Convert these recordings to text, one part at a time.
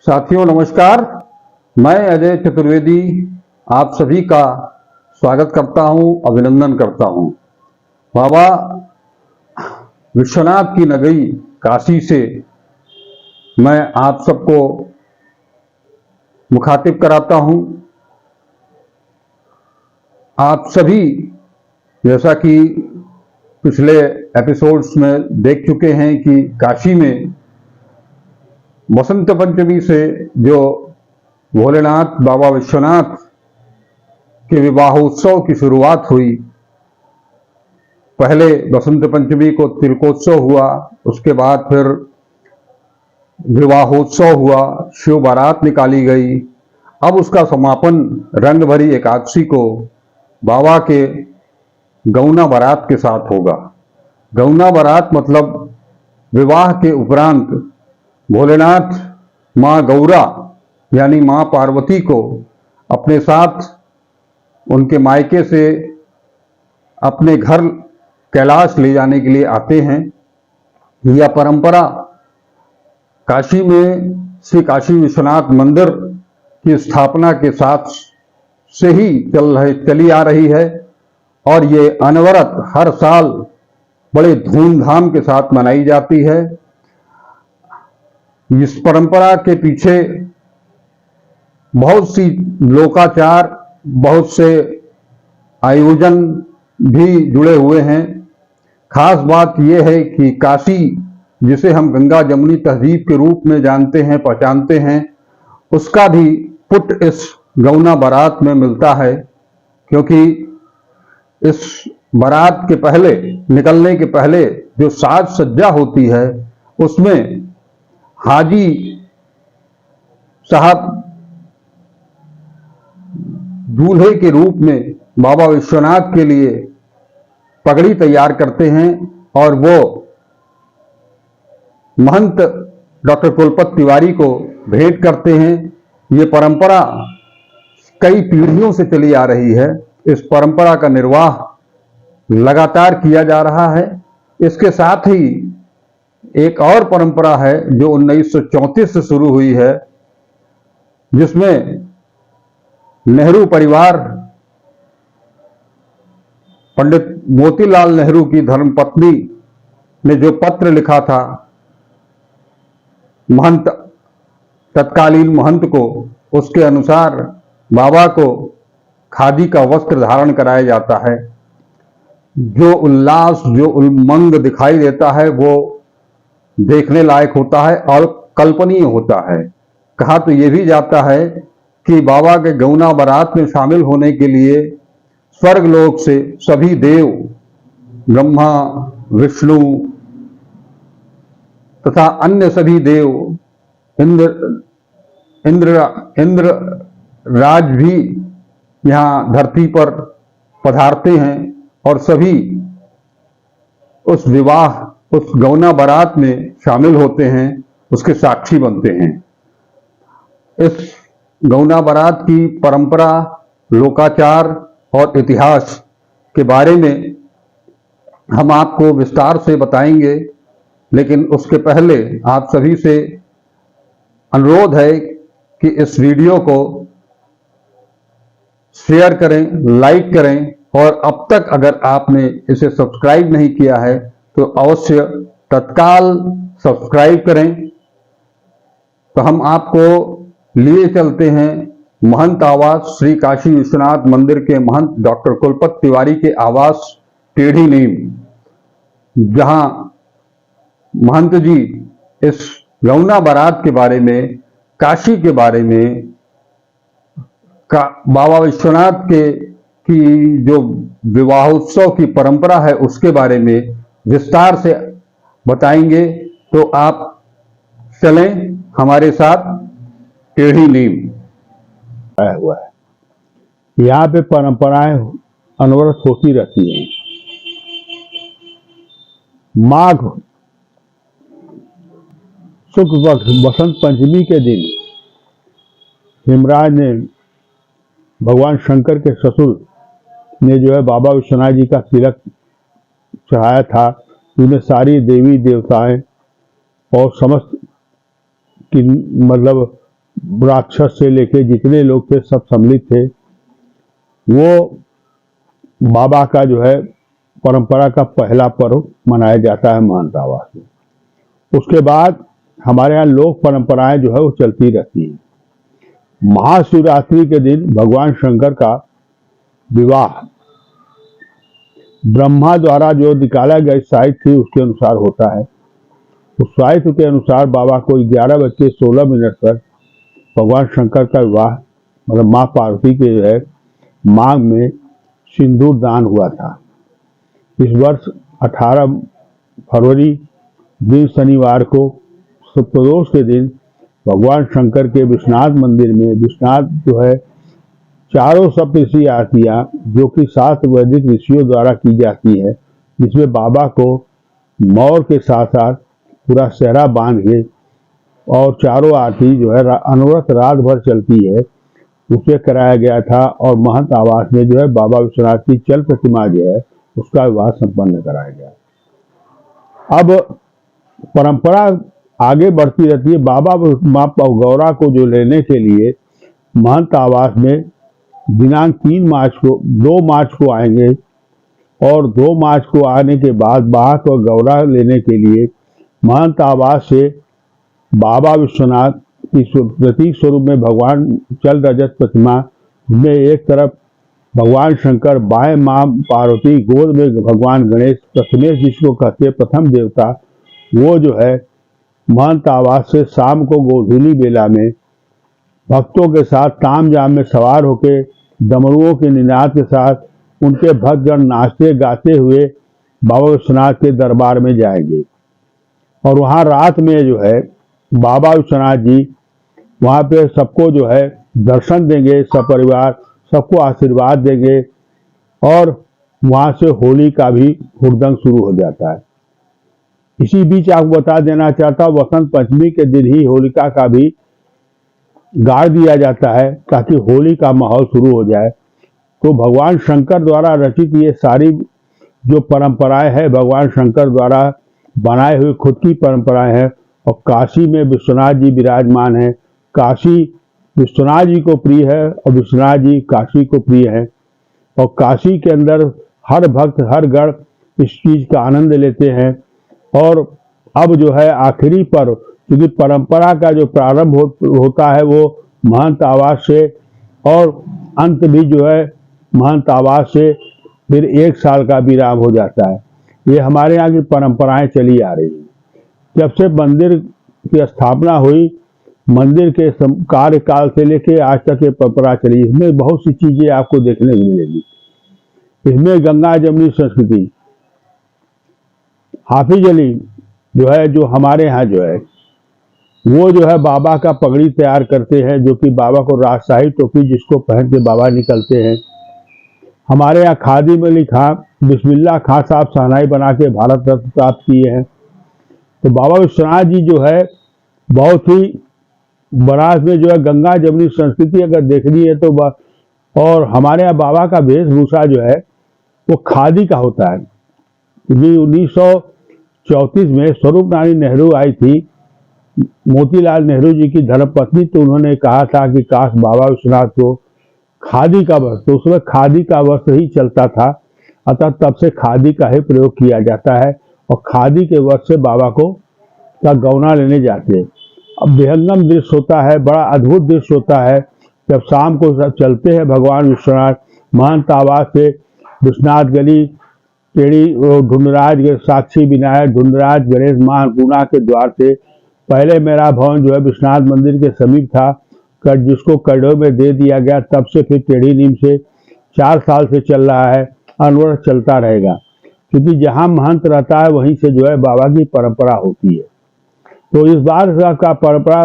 साथियों नमस्कार। मैं अजय चतुर्वेदी आप सभी का स्वागत करता हूं, अभिनंदन करता हूं। बाबा विश्वनाथ की नगरी काशी से मैं आप सबको मुखातिब कराता हूं। आप सभी जैसा कि पिछले एपिसोड्स में देख चुके हैं कि काशी में बसंत पंचमी से जो भोलेनाथ बाबा विश्वनाथ के विवाहोत्सव की शुरुआत हुई। पहले बसंत पंचमी को तिलकोत्सव हुआ, उसके बाद फिर विवाहोत्सव हुआ, शिव बारात निकाली गई। अब उसका समापन रंग भरी एकादशी को बाबा के गौना बारात के साथ होगा। गौना बारात मतलब विवाह के उपरांत भोलेनाथ माँ गौरा यानी माँ पार्वती को अपने साथ उनके मायके से अपने घर कैलाश ले जाने के लिए आते हैं। यह परंपरा काशी में श्री काशी विश्वनाथ मंदिर की स्थापना के साथ से ही चली आ रही है और ये अनवरत हर साल बड़े धूमधाम के साथ मनाई जाती है। इस परंपरा के पीछे बहुत सी लोकाचार, बहुत से आयोजन भी जुड़े हुए हैं। खास बात यह है कि काशी, जिसे हम गंगा जमुनी तहजीब के रूप में जानते हैं, पहचानते हैं, उसका भी पुट इस गौना बारात में मिलता है, क्योंकि इस बारात के पहले, निकलने के पहले जो साज सज्जा होती है उसमें हाजी साहब दूल्हे के रूप में बाबा विश्वनाथ के लिए पगड़ी तैयार करते हैं और वो महंत डॉक्टर कुलपत तिवारी को भेंट करते हैं। ये परंपरा कई पीढ़ियों से चली आ रही है। इस परंपरा का निर्वाह लगातार किया जा रहा है। इसके साथ ही एक और परंपरा है जो 1934 से शुरू हुई है, जिसमें नेहरू परिवार, पंडित मोतीलाल नेहरू की धर्मपत्नी ने जो पत्र लिखा था महंत, तत्कालीन महंत को, उसके अनुसार बाबा को खादी का वस्त्र धारण कराया जाता है। जो उल्लास, जो उमंग दिखाई देता है वो देखने लायक होता है और कल्पनीय होता है। कहा तो यह भी जाता है कि बाबा के गौना बारात में शामिल होने के लिए स्वर्गलोक से सभी देव, ब्रह्मा, विष्णु तथा अन्य सभी देव, इंद्र राज भी यहाँ धरती पर पधारते हैं और सभी उस विवाह, उस गौना बारात में शामिल होते हैं, उसके साक्षी बनते हैं। इस गौना बारात की परंपरा, लोकाचार और इतिहास के बारे में हम आपको विस्तार से बताएंगे, लेकिन उसके पहले आप सभी से अनुरोध है कि इस वीडियो को शेयर करें, लाइक करें और अब तक अगर आपने इसे सब्सक्राइब नहीं किया है तो अवश्य तत्काल सब्सक्राइब करें। तो हम आपको लिए चलते हैं महंत आवास श्री काशी विश्वनाथ मंदिर के महंत डॉक्टर कुलपत तिवारी के आवास टेढ़ी नीम, जहां महंत जी इस गौना बारात के बारे में, काशी के बारे में, बाबा विश्वनाथ के की जो विवाहोत्सव की परंपरा है उसके बारे में विस्तार से बताएंगे। तो आप चलें हमारे साथ टेढ़ी नीम। आया हुआ है। यहाँ पे परंपराएं अनवरत होती रहती हैं। माघ शुक्ल पक्ष बसंत पंचमी के दिन हिमराज ने, भगवान शंकर के ससुर ने जो है बाबा विश्वनाथ जी का तिलक चढ़ाया था। उन्हें सारी देवी देवताएं और समस्त की मतलब राक्षस से लेके जितने लोग थे सब सम्मिलित थे। वो बाबा का जो है परंपरा का पहला पर्व मनाया जाता है महंत आवास में। उसके बाद हमारे यहाँ लोक परंपराएं जो है वो चलती रहती हैं। महाशिवरात्रि के दिन भगवान शंकर का विवाह ब्रह्मा द्वारा जो निकाला गया साहित्य थी उसके अनुसार होता है। उस साहित्य के अनुसार बाबा को 11:16 पर भगवान शंकर का विवाह मतलब माँ पार्वती के जो है मांग में सिंदूर दान हुआ था। इस वर्ष 18 फरवरी दिन शनिवार को प्रदोष के दिन भगवान शंकर के विश्वनाथ मंदिर में विश्वनाथ जो है चारों सप्तऋषि आरतियां जो कि 7 वैदिक ऋषियों द्वारा की जाती है, जिसमें बाबा को मौर के साथ साथ पूरा सेहरा बांध के और चारों आरती जो है अनवरत रात भर चलती है, उसे कराया गया था। और महंत आवास में जो है बाबा विश्वनाथ की चल प्रतिमा जो है उसका विवाह संपन्न कराया गया। अब परंपरा आगे बढ़ती रहती है। बाबा माँ गौरा को जो लेने के लिए महंत आवास में दिनांक 2 मार्च को आएंगे और 2 मार्च को आने के बाद बाहक और गौरा लेने के लिए महंत आवास से बाबा विश्वनाथ की प्रतीक स्वरूप में भगवान चल रजत प्रतिमा में एक तरफ भगवान शंकर, बाएं मां पार्वती, गोद में भगवान गणेश, प्रथमेश जिसको कहते हैं प्रथम देवता, वो जो है महंत आवास से शाम को गोधूली बेला में भक्तों के साथ ताम जाम में सवार होकर डमरुओं के निनाद के साथ उनके भक्तगण नाचते गाते हुए बाबा विश्वनाथ के दरबार में जाएंगे। और वहाँ रात में जो है बाबा विश्वनाथ जी वहाँ पे सबको जो है दर्शन देंगे, सपरिवार सबको आशीर्वाद देंगे। और वहाँ से होली का भी हुड़दंग शुरू हो जाता है। इसी बीच आपको बता देना चाहता हूँ, वसंत पंचमी के दिन ही होलिका का भी गाड़ दिया जाता है ताकि होली का माहौल शुरू हो जाए। तो भगवान शंकर द्वारा रचित ये सारी जो परंपराएं हैं, भगवान शंकर द्वारा बनाए हुए खुद की परंपराएं हैं। और काशी में विश्वनाथ जी विराजमान हैं। काशी विश्वनाथ जी को प्रिय है और विश्वनाथ जी काशी को प्रिय है। और काशी के अंदर हर भक्त हर गण इस चीज का आनंद लेते हैं। और अब जो है आखिरी पर्व, क्योंकि परंपरा का जो प्रारंभ होता है वो महंत आवास से और अंत भी जो है महंत आवास से फिर 1 साल का विराम हो जाता है। ये हमारे यहाँ की परंपराएं चली आ रही हैं। जब से मंदिर की स्थापना हुई, मंदिर के कार्यकाल से लेके आज तक ये परंपरा चली। इसमें बहुत सी चीजें आपको देखने को मिलेगी। इसमें गंगा जमुनी संस्कृति, हाफिज अली जो है, जो हमारे यहाँ जो है वो जो है बाबा का पगड़ी तैयार करते हैं, जो कि बाबा को राजशाही टोपी जिसको पहन के बाबा निकलते हैं। हमारे यहाँ खादी में लिखा बिस्मिल्लाह खां साहब शहनाई बना के भारत रत्न प्राप्त किए हैं। तो बाबा विश्वनाथ जी जो है बहुत ही बनारस में जो है गंगा जमुनी संस्कृति अगर देखनी है तो और हमारे यहाँ बाबा का वेशभूषा जो है वो खादी का होता है। क्योंकि 1934 में स्वरूप रानी नेहरू आई थी, मोतीलाल नेहरू जी की धर्मपत्नी, तो उन्होंने कहा था कि काश बाबा विश्वनाथ को खादी का वस्त्र, तो उसमें खादी का वस्त्र ही चलता था। अतः तब से खादी का ही प्रयोग किया जाता है और खादी के वस्त्र से बाबा को का गौना लेने जाते हैं। अब विहंगम दृश्य होता है, बड़ा अद्भुत दृश्य होता है जब शाम को चलते हैं भगवान विश्वनाथ महंत आवास से विश्वनाथ गली, टेढ़ी ढूंढराज, साक्षी विनायक, ढूंढराज, गणेश मान पूना के द्वार से। पहले मेरा भवन जो है विश्वनाथ मंदिर के समीप था, जिसको करडो में दे दिया गया। तब से फिर टेढ़ी नीम से 4 साल से चल रहा है, अनवरत चलता रहेगा। क्योंकि जहाँ महंत रहता है वहीं से जो है बाबा की परंपरा होती है। तो इस बार का परंपरा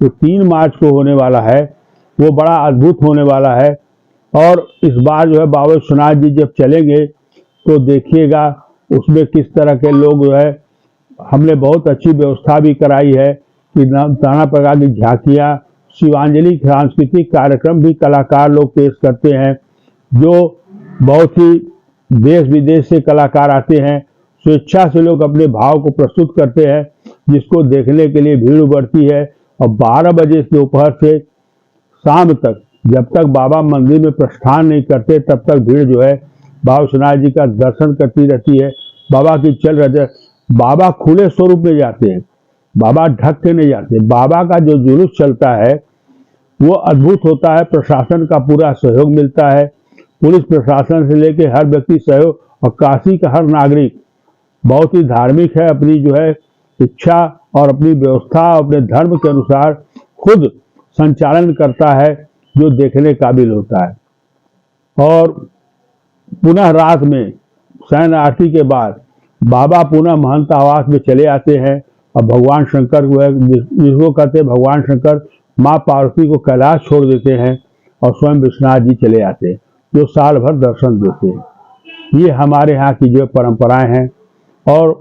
जो 3 मार्च को होने वाला है वो बड़ा अद्भुत होने वाला है। और इस बार जो है बाबा विश्वनाथ जी जब चलेंगे तो देखिएगा उसमें किस तरह के लोग जो है, हमने बहुत अच्छी व्यवस्था भी कराई है कि नाना प्रकार की झांकियाँ, शिवांजलि सांस्कृतिक कार्यक्रम भी कलाकार लोग पेश करते हैं, जो बहुत ही देश विदेश से कलाकार आते हैं। स्वेच्छा से लोग अपने भाव को प्रस्तुत करते हैं, जिसको देखने के लिए भीड़ बढ़ती है। और 12 बजे दोपहर से शाम तक, जब तक बाबा मंदिर में प्रस्थान नहीं करते तब तक भीड़ जो है बाबा विश्वनाथ जी का दर्शन करती रहती है। बाबा की चल रहते हैं। बाबा खुले स्वरूप में जाते हैं, बाबा ढक के नहीं जाते। बाबा का जो जुलूस चलता है वो अद्भुत होता है। प्रशासन का पूरा सहयोग मिलता है, पुलिस प्रशासन से लेके हर व्यक्ति सहयोग, और काशी का हर नागरिक बहुत ही धार्मिक है, अपनी जो है इच्छा और अपनी व्यवस्था अपने धर्म के अनुसार खुद संचालन करता है, जो देखने काबिल होता है। और पुनः रात में शयन आरती के बाद बाबा पुनः महंत आवास में चले आते हैं, और भगवान शंकर जिसको कहते हैं भगवान शंकर माँ पार्वती को कैलाश छोड़ देते हैं और स्वयं विश्वनाथ जी चले आते हैं, जो साल भर दर्शन देते हैं। ये हमारे यहाँ की जो परंपराएं हैं, और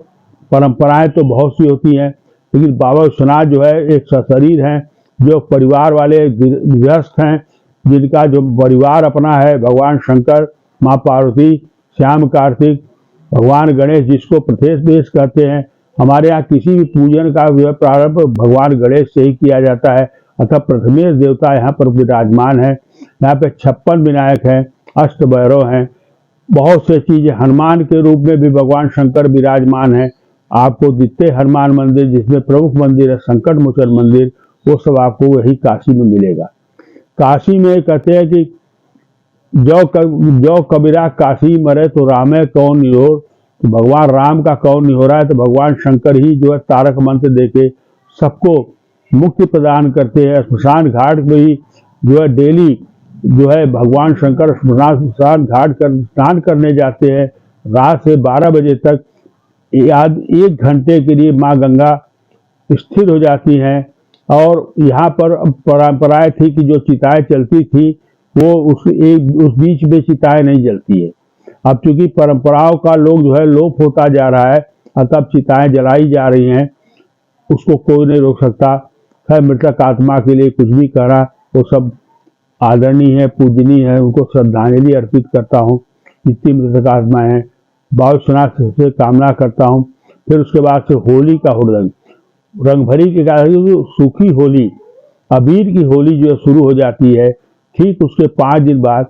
परंपराएं तो बहुत सी होती हैं, लेकिन बाबा विश्वनाथ जो है एक सशरीर हैं, जो परिवार वाले गृहस्थ हैं, जिनका जो परिवार अपना है, भगवान शंकर, माँ पार्वती, श्याम कार्तिक, भगवान गणेश जिसको प्रथेश देश कहते हैं। हमारे यहाँ किसी भी पूजन का जो है प्रारंभ भगवान गणेश से ही किया जाता है, अतः प्रथमेश देवता यहाँ पर विराजमान है। यहाँ पे 56 विनायक हैं, अष्ट भैरव हैं, बहुत से चीजें, हनुमान के रूप में भी भगवान शंकर विराजमान है। आपको दिखते हनुमान मंदिर, जिसमें प्रमुख मंदिर है संकट मोचन मंदिर, वो सब आपको वही काशी में मिलेगा। काशी में कहते हैं कि जो कबीरा काशी मरे तो रामे कौन निहोर, तो भगवान राम का कौन नहीं हो रहा है, तो भगवान शंकर ही जो है तारक मंत्र देके सबको मुक्ति प्रदान करते हैं। श्मशान घाट में ही जो है डेली जो है भगवान शंकर श्मशान घाट कर स्नान करने जाते हैं। रात से 12 बजे तक याद 1 घंटे के लिए माँ गंगा स्थिर हो जाती हैं। और यहाँ पर परंपराएं थी कि जो चिताएं चलती थी वो उस बीच में चिताएं नहीं जलती है। अब चूंकि परंपराओं का लोग जो है लोप होता जा रहा है, अतः चिताएं जलाई जा रही हैं, उसको कोई नहीं रोक सकता। खैर, मृतक आत्मा के लिए कुछ भी करा वो सब आदरणीय है, पूजनीय है, उनको श्रद्धांजलि अर्पित करता हूँ। जितनी मृतक आत्माएं हैं बाबा विश्वनाथ से कामना करता हूँ। फिर उसके बाद से होली का हुड़दंग, रंग भरी के सूखी होली, अबीर की होली जो शुरू हो जाती है। ठीक उसके 5 दिन बाद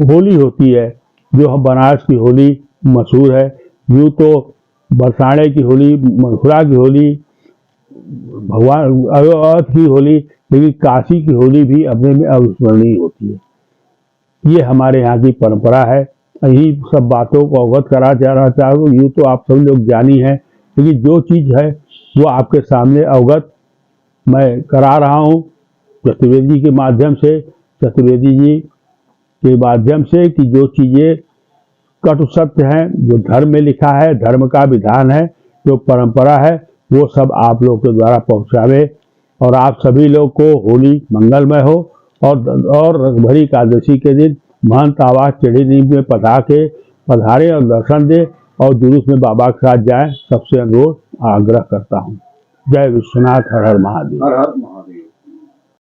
होली होती है, जो हम बनारस की होली मशहूर है। यूँ तो बरसाने की होली, मथुरा की होली, भगवान अवध की होली, लेकिन काशी की होली भी अपने में अविस्मरणीय होती है। ये हमारे यहाँ की परंपरा है। यही सब बातों को अवगत करा जा रहा चाहूँ। यूँ तो आप सब लोग जानी हैं, लेकिन जो चीज़ है वो आपके सामने अवगत मैं करा रहा हूँ चतुर्वेदी के माध्यम से, चतुर्वेदी जी के माध्यम से, कि जो चीज़ें कटु सत्य हैं, जो धर्म में लिखा है, धर्म का विधान है, जो परंपरा है, वो सब आप लोग के द्वारा पहुँचावे, और आप सभी लोग को होली मंगलमय हो। और रंगभरी एकादशी के दिन महंत आवास चढ़ी में पधारे और दर्शन दे, और जुलूस में बाबा के साथ जाए, सबसे अनुरोध आग्रह करता हूँ। जय विश्वनाथ, हर हर महादेव। हर हर